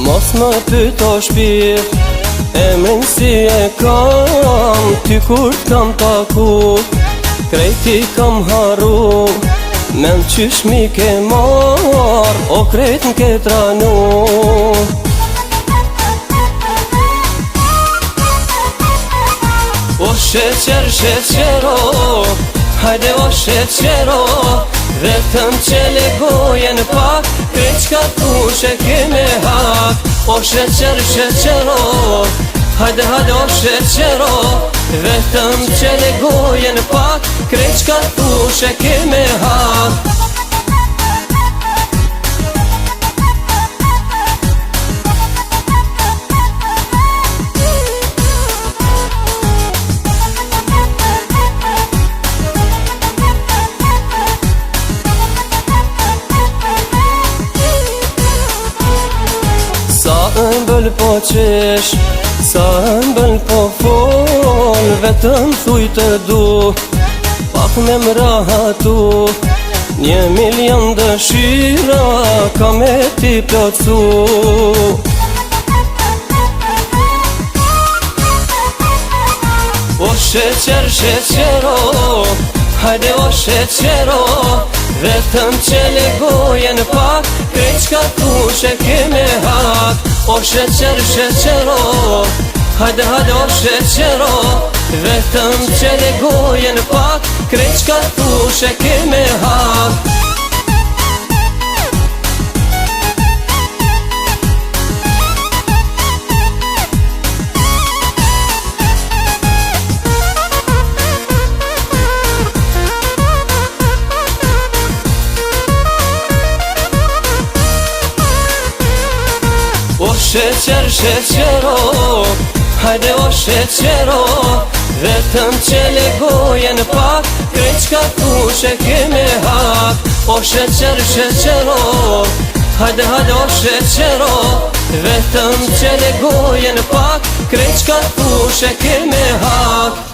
Mos më pyto shpirt, emrin si e kam, ty kur t'kam taku, krejti kam haru, men qysh mi ke mar, o krejt m'ke tranu. O sheqer, sheqero, hajde o sheqero, vetëm qele gojen pak, krejt qka tush e keme hak. O sheqer, sheqero, hajde hajde o sheqero, vetëm qele gojen pak, krejt qka tush e keme hak. Sa ëmbël po qesh, sa ëmbël po fol, vetëm thuj të du, pak me mrahatu, 1.000.000 dëshira ka me ti plotsu. O sheqer, sheqero, hajde o sheqero, vetëm qele gojen pak, krejt qka tush e keme hak. O sheqer, sheqero, hajde hajde o sheqero, vetëm qele gojen pak, krejt qka tush e keme hak. O sheqer, sheqero, hajde o sheqero, vetëm qele gojen pak, krejt qka tush e keme hak. O sheqer, sheqero, hajde hajde o sheqero, vetëm qele gojen pak, krejt qka tush e keme hak.